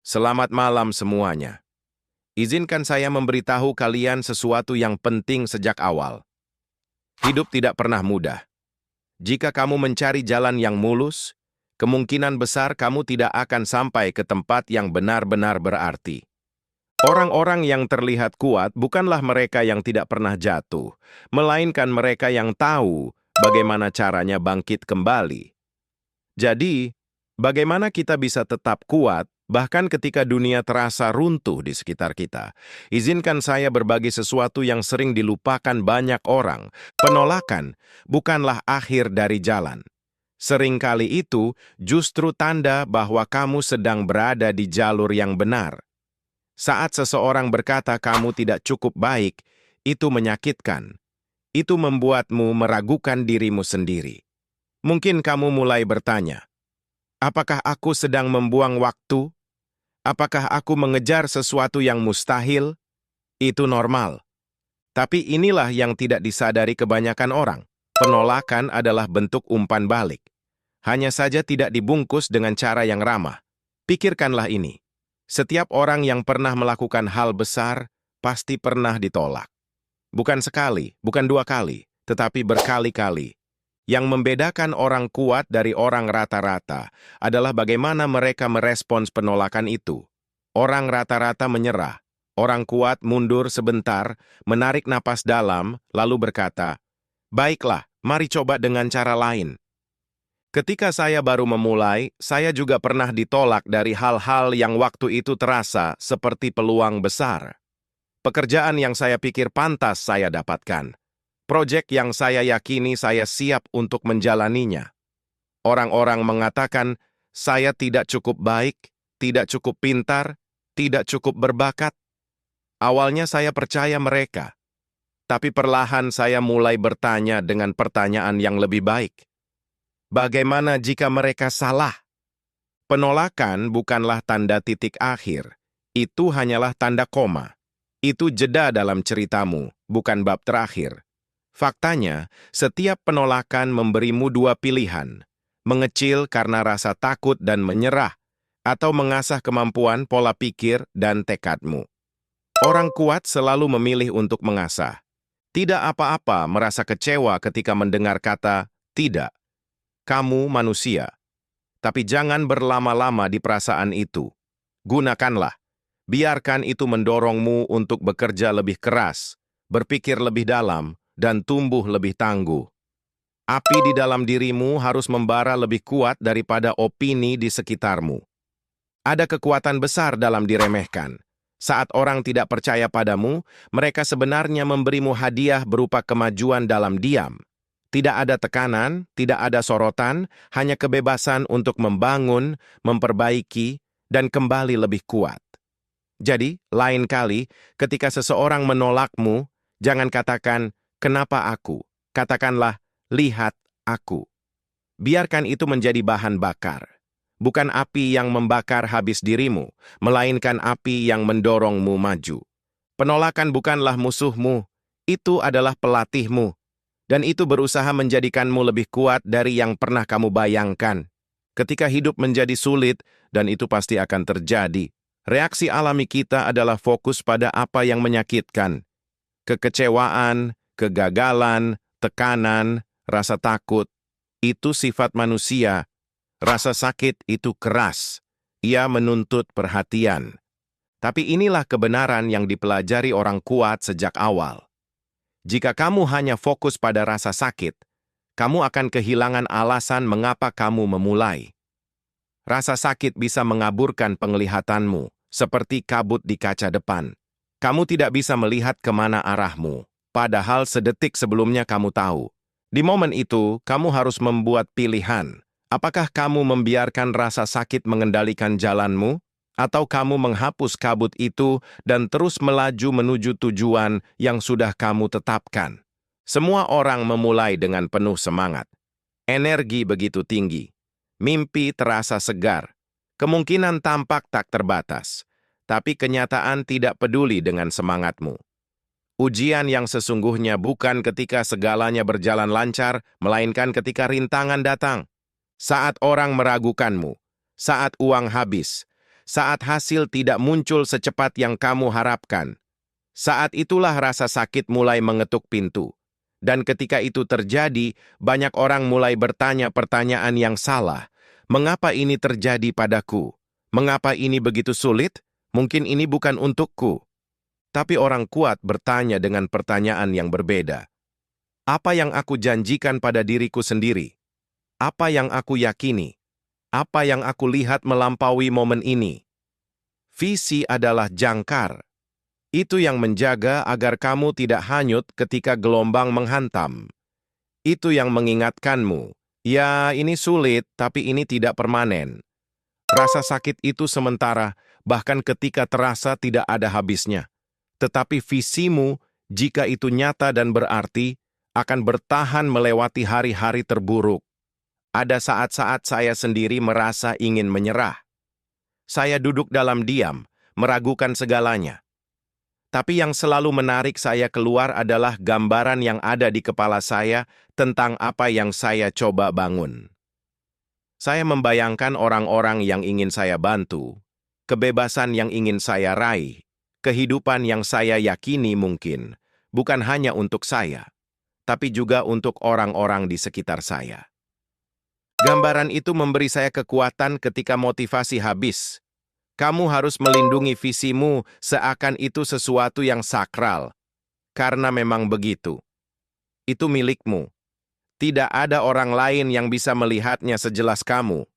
Selamat malam semuanya. Izinkan saya memberitahu kalian sesuatu yang penting sejak awal. Hidup tidak pernah mudah. Jika kamu mencari jalan yang mulus, kemungkinan besar kamu tidak akan sampai ke tempat yang benar-benar berarti. Orang-orang yang terlihat kuat bukanlah mereka yang tidak pernah jatuh, melainkan mereka yang tahu bagaimana caranya bangkit kembali. Jadi, bagaimana kita bisa tetap kuat bahkan ketika dunia terasa runtuh di sekitar kita? Izinkan saya berbagi sesuatu yang sering dilupakan banyak orang. Penolakan bukanlah akhir dari jalan. Seringkali itu justru tanda bahwa kamu sedang berada di jalur yang benar. Saat seseorang berkata kamu tidak cukup baik, itu menyakitkan. Itu membuatmu meragukan dirimu sendiri. Mungkin kamu mulai bertanya, apakah aku sedang membuang waktu? Apakah aku mengejar sesuatu yang mustahil? Itu normal. Tapi inilah yang tidak disadari kebanyakan orang. Penolakan adalah bentuk umpan balik. Hanya saja tidak dibungkus dengan cara yang ramah. Pikirkanlah ini. Setiap orang yang pernah melakukan hal besar, pasti pernah ditolak. Bukan sekali, bukan dua kali, tetapi berkali-kali. Yang membedakan orang kuat dari orang rata-rata adalah bagaimana mereka merespons penolakan itu. Orang rata-rata menyerah. Orang kuat mundur sebentar, menarik napas dalam, lalu berkata, "Baiklah, mari coba dengan cara lain." Ketika saya baru memulai, saya juga pernah ditolak dari hal-hal yang waktu itu terasa seperti peluang besar. Pekerjaan yang saya pikir pantas saya dapatkan. Proyek yang saya yakini saya siap untuk menjalaninya. Orang-orang mengatakan, saya tidak cukup baik, tidak cukup pintar, tidak cukup berbakat. Awalnya saya percaya mereka. Tapi perlahan saya mulai bertanya dengan pertanyaan yang lebih baik. Bagaimana jika mereka salah? Penolakan bukanlah tanda titik akhir. Itu hanyalah tanda koma. Itu jeda dalam ceritamu, bukan bab terakhir. Faktanya, setiap penolakan memberimu dua pilihan. Mengecil karena rasa takut dan menyerah, atau mengasah kemampuan pola pikir dan tekadmu. Orang kuat selalu memilih untuk mengasah. Tidak apa-apa merasa kecewa ketika mendengar kata tidak. Kamu manusia. Tapi jangan berlama-lama di perasaan itu. Gunakanlah. Biarkan itu mendorongmu untuk bekerja lebih keras, berpikir lebih dalam, dan tumbuh lebih tangguh. Api di dalam dirimu harus membara lebih kuat daripada opini di sekitarmu. Ada kekuatan besar dalam diremehkan. Saat orang tidak percaya padamu, mereka sebenarnya memberimu hadiah berupa kemajuan dalam diam. Tidak ada tekanan, tidak ada sorotan, hanya kebebasan untuk membangun, memperbaiki, dan kembali lebih kuat. Jadi, lain kali, ketika seseorang menolakmu, jangan katakan, "Kenapa aku?" Katakanlah, "Lihat aku." Biarkan itu menjadi bahan bakar. Bukan api yang membakar habis dirimu, melainkan api yang mendorongmu maju. Penolakan bukanlah musuhmu, itu adalah pelatihmu. Dan itu berusaha menjadikanmu lebih kuat dari yang pernah kamu bayangkan. Ketika hidup menjadi sulit, dan itu pasti akan terjadi, reaksi alami kita adalah fokus pada apa yang menyakitkan. Kekecewaan, kegagalan, tekanan, rasa takut. Itu sifat manusia. Rasa sakit itu keras. Ia menuntut perhatian. Tapi inilah kebenaran yang dipelajari orang kuat sejak awal. Jika kamu hanya fokus pada rasa sakit, kamu akan kehilangan alasan mengapa kamu memulai. Rasa sakit bisa mengaburkan penglihatanmu, seperti kabut di kaca depan. Kamu tidak bisa melihat kemana arahmu, padahal sedetik sebelumnya kamu tahu. Di momen itu, kamu harus membuat pilihan. Apakah kamu membiarkan rasa sakit mengendalikan jalanmu? Atau kamu menghapus kabut itu dan terus melaju menuju tujuan yang sudah kamu tetapkan? Semua orang memulai dengan penuh semangat. Energi begitu tinggi. Mimpi terasa segar. Kemungkinan tampak tak terbatas. Tapi kenyataan tidak peduli dengan semangatmu. Ujian yang sesungguhnya bukan ketika segalanya berjalan lancar, melainkan ketika rintangan datang. Saat orang meragukanmu. Saat uang habis. saat hasil tidak muncul secepat yang kamu harapkan. Saat itulah rasa sakit mulai mengetuk pintu. Dan ketika itu terjadi, banyak orang mulai bertanya pertanyaan yang salah. Mengapa ini terjadi padaku? Mengapa ini begitu sulit? Mungkin ini bukan untukku. Tapi orang kuat bertanya dengan pertanyaan yang berbeda. Apa yang aku janjikan pada diriku sendiri? Apa yang aku yakini? Apa yang aku lihat melampaui momen ini? Visi adalah jangkar. Itu yang menjaga agar kamu tidak hanyut ketika gelombang menghantam. Itu yang mengingatkanmu, ya ini sulit tapi ini tidak permanen. Rasa sakit itu sementara, bahkan ketika terasa tidak ada habisnya. Tetapi visimu, jika itu nyata dan berarti, akan bertahan melewati hari-hari terburuk. Ada saat-saat saya sendiri merasa ingin menyerah. Saya duduk dalam diam, meragukan segalanya. Tapi yang selalu menarik saya keluar adalah gambaran yang ada di kepala saya tentang apa yang saya coba bangun. Saya membayangkan orang-orang yang ingin saya bantu, kebebasan yang ingin saya raih, kehidupan yang saya yakini mungkin, bukan hanya untuk saya, tapi juga untuk orang-orang di sekitar saya. Gambaran itu memberi saya kekuatan ketika motivasi habis. Kamu harus melindungi visimu seakan itu sesuatu yang sakral. Karena memang begitu. Itu milikmu. Tidak ada orang lain yang bisa melihatnya sejelas kamu.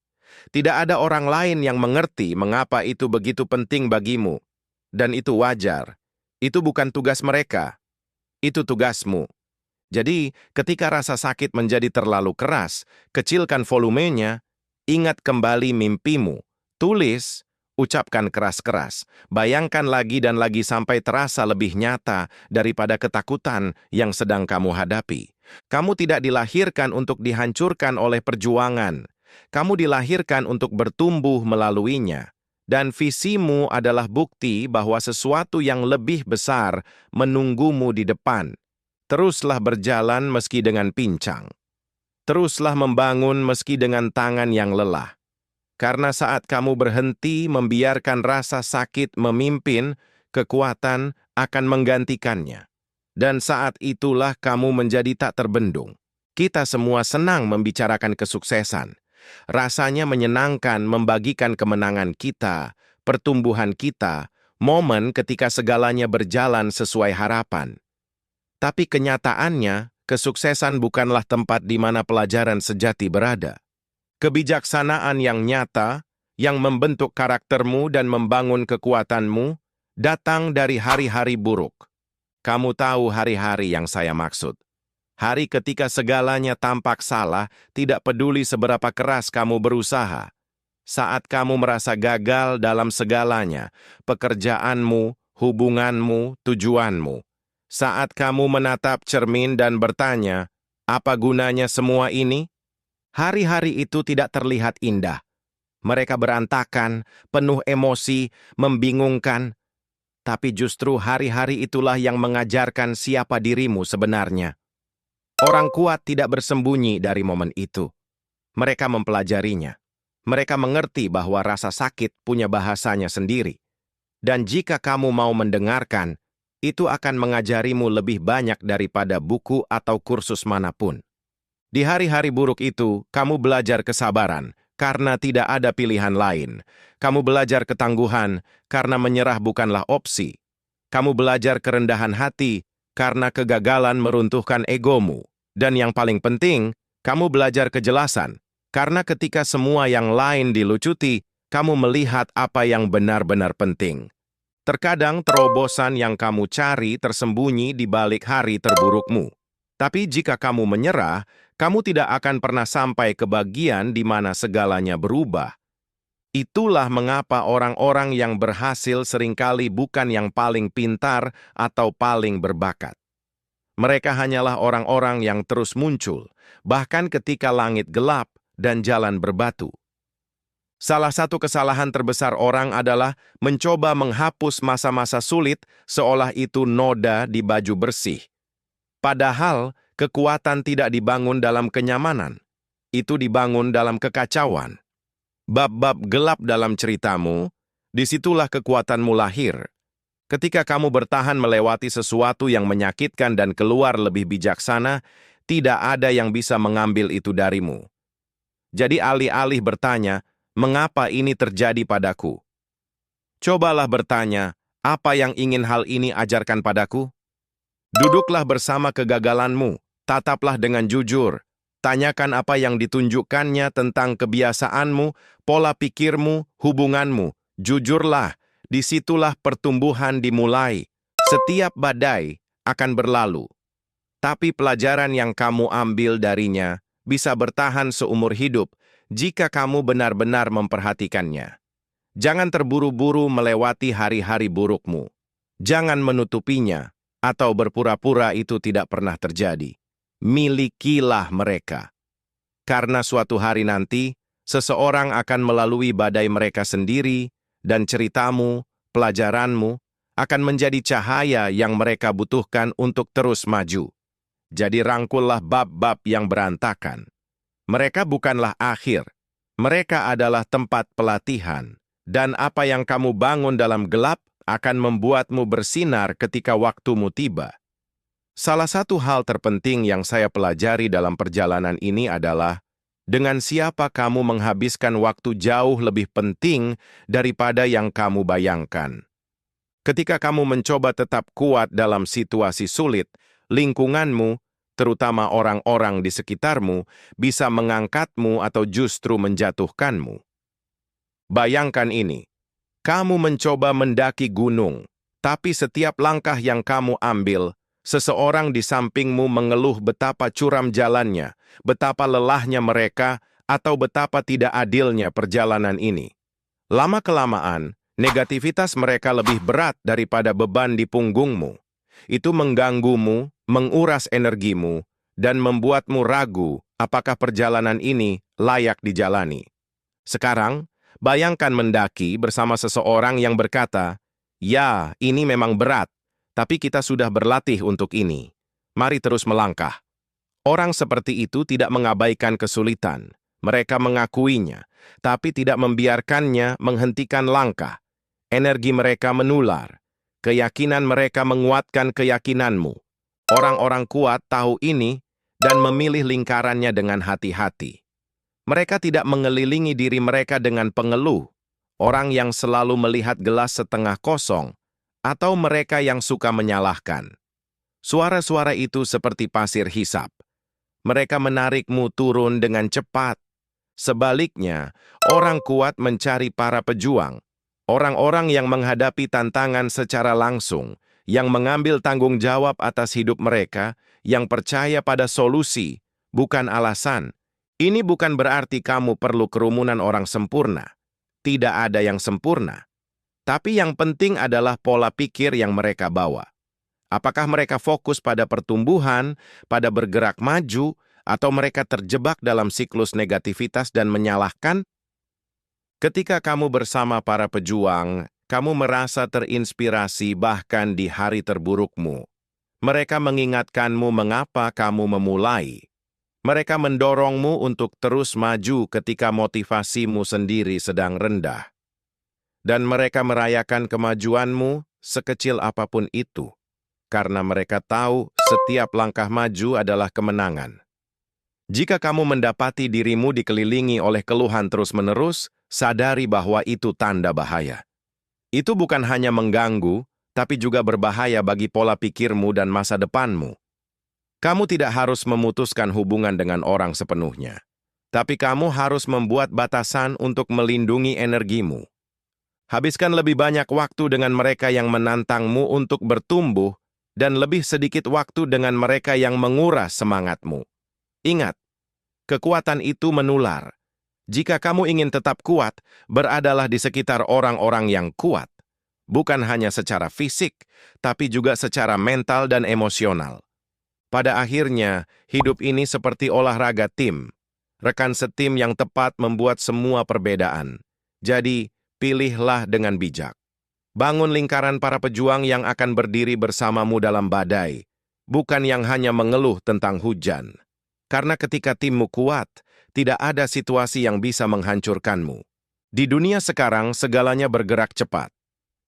Tidak ada orang lain yang mengerti mengapa itu begitu penting bagimu. Dan itu wajar. Itu bukan tugas mereka. Itu tugasmu. Jadi, ketika rasa sakit menjadi terlalu keras, kecilkan volumenya, ingat kembali mimpimu. Tulis, ucapkan keras-keras, bayangkan lagi dan lagi sampai terasa lebih nyata daripada ketakutan yang sedang kamu hadapi. Kamu tidak dilahirkan untuk dihancurkan oleh perjuangan. Kamu dilahirkan untuk bertumbuh melaluinya. Dan visimu adalah bukti bahwa sesuatu yang lebih besar menunggumu di depan. Teruslah berjalan meski dengan pincang. Teruslah membangun meski dengan tangan yang lelah. Karena saat kamu berhenti membiarkan rasa sakit memimpin, kekuatan akan menggantikannya. Dan saat itulah kamu menjadi tak terbendung. Kita semua senang membicarakan kesuksesan. Rasanya menyenangkan membagikan kemenangan kita, pertumbuhan kita, momen ketika segalanya berjalan sesuai harapan. Tapi kenyataannya, kesuksesan bukanlah tempat di mana pelajaran sejati berada. Kebijaksanaan yang nyata, yang membentuk karaktermu dan membangun kekuatanmu, datang dari hari-hari buruk. Kamu tahu hari-hari yang saya maksud. Hari ketika segalanya tampak salah, tidak peduli seberapa keras kamu berusaha. Saat kamu merasa gagal dalam segalanya, pekerjaanmu, hubunganmu, tujuanmu. Saat kamu menatap cermin dan bertanya, apa gunanya semua ini? Hari-hari itu tidak terlihat indah. Mereka berantakan, penuh emosi, membingungkan. Tapi justru hari-hari itulah yang mengajarkan siapa dirimu sebenarnya. Orang kuat tidak bersembunyi dari momen itu. Mereka mempelajarinya. Mereka mengerti bahwa rasa sakit punya bahasanya sendiri. Dan jika kamu mau mendengarkan, itu akan mengajarimu lebih banyak daripada buku atau kursus manapun. Di hari-hari buruk itu, kamu belajar kesabaran, karena tidak ada pilihan lain. Kamu belajar ketangguhan, karena menyerah bukanlah opsi. Kamu belajar kerendahan hati, karena kegagalan meruntuhkan egomu. Dan yang paling penting, kamu belajar kejelasan, karena ketika semua yang lain dilucuti, kamu melihat apa yang benar-benar penting. Terkadang terobosan yang kamu cari tersembunyi di balik hari terburukmu. Tapi jika kamu menyerah, kamu tidak akan pernah sampai ke bagian di mana segalanya berubah. Itulah mengapa orang-orang yang berhasil seringkali bukan yang paling pintar atau paling berbakat. Mereka hanyalah orang-orang yang terus muncul, bahkan ketika langit gelap dan jalan berbatu. Salah satu kesalahan terbesar orang adalah mencoba menghapus masa-masa sulit seolah itu noda di baju bersih. Padahal, kekuatan tidak dibangun dalam kenyamanan. Itu dibangun dalam kekacauan. Bab-bab gelap dalam ceritamu, Disitulah kekuatanmu lahir. Ketika kamu bertahan melewati sesuatu yang menyakitkan dan keluar lebih bijaksana, tidak ada yang bisa mengambil itu darimu. Jadi alih-alih bertanya, mengapa ini terjadi padaku? Cobalah bertanya, apa yang ingin hal ini ajarkan padaku? Duduklah bersama kegagalanmu, tataplah dengan jujur, tanyakan apa yang ditunjukkannya tentang kebiasaanmu, pola pikirmu, hubunganmu. Jujurlah, disitulah pertumbuhan dimulai. Setiap badai akan berlalu, tapi pelajaran yang kamu ambil darinya bisa bertahan seumur hidup jika kamu benar-benar memperhatikannya. Jangan terburu-buru melewati hari-hari burukmu. Jangan menutupinya atau berpura-pura itu tidak pernah terjadi. Milikilah mereka. Karena suatu hari nanti, seseorang akan melalui badai mereka sendiri, dan ceritamu, pelajaranmu, akan menjadi cahaya yang mereka butuhkan untuk terus maju. Jadi rangkullah bab-bab yang berantakan. Mereka bukanlah akhir. Mereka adalah tempat pelatihan. Dan apa yang kamu bangun dalam gelap akan membuatmu bersinar ketika waktumu tiba. Salah satu hal terpenting yang saya pelajari dalam perjalanan ini adalah dengan siapa kamu menghabiskan waktu jauh lebih penting daripada yang kamu bayangkan. Ketika kamu mencoba tetap kuat dalam situasi sulit, lingkunganmu, terutama orang-orang di sekitarmu, bisa mengangkatmu atau justru menjatuhkanmu. Bayangkan ini, kamu mencoba mendaki gunung, tapi setiap langkah yang kamu ambil, seseorang di sampingmu mengeluh betapa curam jalannya, betapa lelahnya mereka, atau betapa tidak adilnya perjalanan ini. Lama-kelamaan, negativitas mereka lebih berat daripada beban di punggungmu. Itu mengganggumu, menguras energimu, dan membuatmu ragu apakah perjalanan ini layak dijalani. Sekarang, bayangkan mendaki bersama seseorang yang berkata, "Ya, ini memang berat, tapi kita sudah berlatih untuk ini. Mari terus melangkah." Orang seperti itu tidak mengabaikan kesulitan. Mereka mengakuinya, tapi tidak membiarkannya menghentikan langkah. Energi mereka menular. Keyakinan mereka menguatkan keyakinanmu. Orang-orang kuat tahu ini dan memilih lingkarannya dengan hati-hati. Mereka tidak mengelilingi diri mereka dengan pengeluh, orang yang selalu melihat gelas setengah kosong, atau mereka yang suka menyalahkan. Suara-suara itu seperti pasir hisap. Mereka menarikmu turun dengan cepat. Sebaliknya, orang kuat mencari para pejuang, orang-orang yang menghadapi tantangan secara langsung, yang mengambil tanggung jawab atas hidup mereka, yang percaya pada solusi, bukan alasan. Ini bukan berarti kamu perlu kerumunan orang sempurna. Tidak ada yang sempurna. Tapi yang penting adalah pola pikir yang mereka bawa. Apakah mereka fokus pada pertumbuhan, pada bergerak maju, atau mereka terjebak dalam siklus negativitas dan menyalahkan? Ketika kamu bersama para pejuang, kamu merasa terinspirasi bahkan di hari terburukmu. Mereka mengingatkanmu mengapa kamu memulai. Mereka mendorongmu untuk terus maju ketika motivasimu sendiri sedang rendah. Dan mereka merayakan kemajuanmu sekecil apapun itu, karena mereka tahu setiap langkah maju adalah kemenangan. Jika kamu mendapati dirimu dikelilingi oleh keluhan terus-menerus, sadari bahwa itu tanda bahaya. Itu bukan hanya mengganggu, tapi juga berbahaya bagi pola pikirmu dan masa depanmu. Kamu tidak harus memutuskan hubungan dengan orang sepenuhnya, tapi kamu harus membuat batasan untuk melindungi energimu. Habiskan lebih banyak waktu dengan mereka yang menantangmu untuk bertumbuh dan lebih sedikit waktu dengan mereka yang menguras semangatmu. Ingat, kekuatan itu menular. Jika kamu ingin tetap kuat, beradalah di sekitar orang-orang yang kuat, bukan hanya secara fisik, tapi juga secara mental dan emosional. Pada akhirnya, hidup ini seperti olahraga tim. Rekan setim yang tepat membuat semua perbedaan. Jadi, pilihlah dengan bijak. Bangun lingkaran para pejuang yang akan berdiri bersamamu dalam badai, bukan yang hanya mengeluh tentang hujan. Karena ketika timmu kuat, tidak ada situasi yang bisa menghancurkanmu. Di dunia sekarang, segalanya bergerak cepat.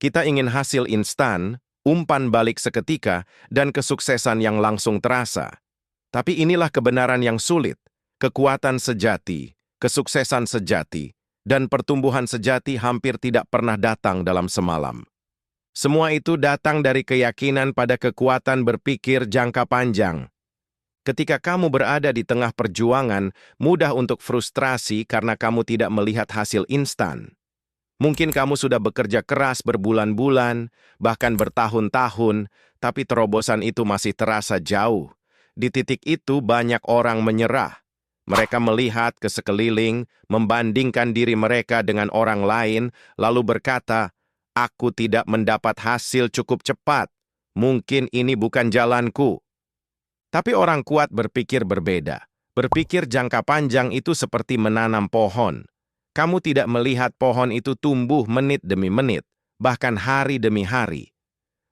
Kita ingin hasil instan, umpan balik seketika, dan kesuksesan yang langsung terasa. Tapi inilah kebenaran yang sulit. Kekuatan sejati, kesuksesan sejati, dan pertumbuhan sejati hampir tidak pernah datang dalam semalam. Semua itu datang dari keyakinan pada kekuatan berpikir jangka panjang. Ketika kamu berada di tengah perjuangan, mudah untuk frustrasi karena kamu tidak melihat hasil instan. Mungkin kamu sudah bekerja keras berbulan-bulan, bahkan bertahun-tahun, tapi terobosan itu masih terasa jauh. Di titik itu banyak orang menyerah. Mereka melihat ke sekeliling, membandingkan diri mereka dengan orang lain, lalu berkata, "Aku tidak mendapat hasil cukup cepat. Mungkin ini bukan jalanku." Tapi orang kuat berpikir berbeda. Berpikir jangka panjang itu seperti menanam pohon. Kamu tidak melihat pohon itu tumbuh menit demi menit, bahkan hari demi hari.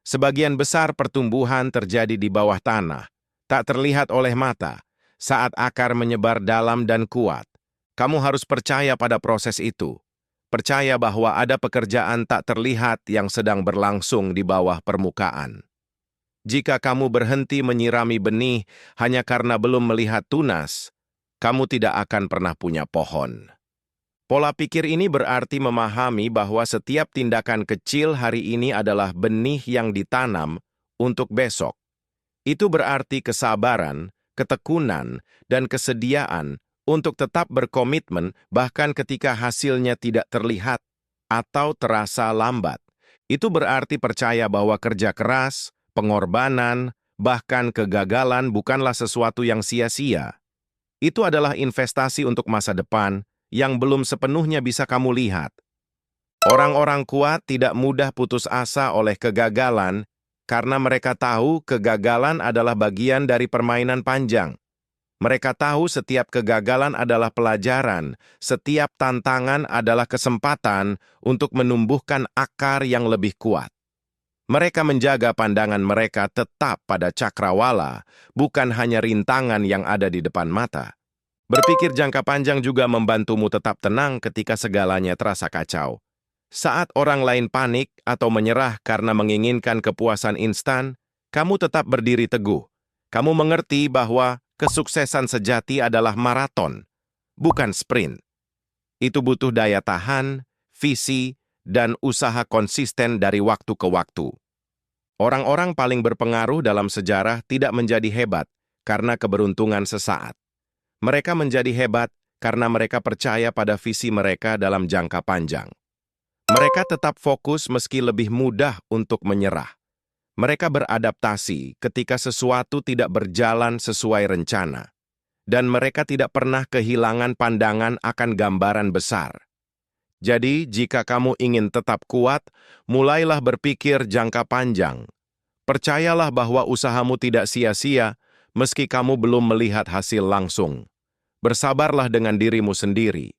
Sebagian besar pertumbuhan terjadi di bawah tanah, tak terlihat oleh mata, saat akar menyebar dalam dan kuat. Kamu harus percaya pada proses itu. Percaya bahwa ada pekerjaan tak terlihat yang sedang berlangsung di bawah permukaan. Jika kamu berhenti menyirami benih hanya karena belum melihat tunas, kamu tidak akan pernah punya pohon. Pola pikir ini berarti memahami bahwa setiap tindakan kecil hari ini adalah benih yang ditanam untuk besok. Itu berarti kesabaran, ketekunan, dan kesediaan untuk tetap berkomitmen bahkan ketika hasilnya tidak terlihat atau terasa lambat. Itu berarti percaya bahwa kerja keras, pengorbanan, bahkan kegagalan bukanlah sesuatu yang sia-sia. Itu adalah investasi untuk masa depan yang belum sepenuhnya bisa kamu lihat. Orang-orang kuat tidak mudah putus asa oleh kegagalan karena mereka tahu kegagalan adalah bagian dari permainan panjang. Mereka tahu setiap kegagalan adalah pelajaran, setiap tantangan adalah kesempatan untuk menumbuhkan akar yang lebih kuat. Mereka menjaga pandangan mereka tetap pada cakrawala, bukan hanya rintangan yang ada di depan mata. Berpikir jangka panjang juga membantumu tetap tenang ketika segalanya terasa kacau. Saat orang lain panik atau menyerah karena menginginkan kepuasan instan, kamu tetap berdiri teguh. Kamu mengerti bahwa kesuksesan sejati adalah maraton, bukan sprint. Itu butuh daya tahan, visi, dan usaha konsisten dari waktu ke waktu. Orang-orang paling berpengaruh dalam sejarah tidak menjadi hebat karena keberuntungan sesaat. Mereka menjadi hebat karena mereka percaya pada visi mereka dalam jangka panjang. Mereka tetap fokus meski lebih mudah untuk menyerah. Mereka beradaptasi ketika sesuatu tidak berjalan sesuai rencana. Dan mereka tidak pernah kehilangan pandangan akan gambaran besar. Jadi, jika kamu ingin tetap kuat, mulailah berpikir jangka panjang. Percayalah bahwa usahamu tidak sia-sia, meski kamu belum melihat hasil langsung. Bersabarlah dengan dirimu sendiri.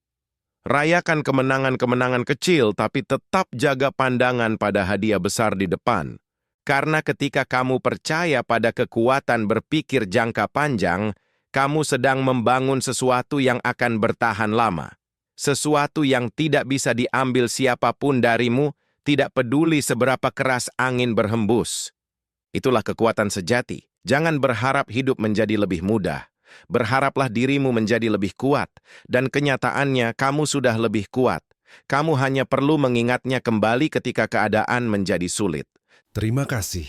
Rayakan kemenangan-kemenangan kecil, tapi tetap jaga pandangan pada hadiah besar di depan. Karena ketika kamu percaya pada kekuatan berpikir jangka panjang, kamu sedang membangun sesuatu yang akan bertahan lama. Sesuatu yang tidak bisa diambil siapapun darimu, tidak peduli seberapa keras angin berhembus. Itulah kekuatan sejati. Jangan berharap hidup menjadi lebih mudah. Berharaplah dirimu menjadi lebih kuat, dan kenyataannya kamu sudah lebih kuat. Kamu hanya perlu mengingatnya kembali ketika keadaan menjadi sulit. Terima kasih.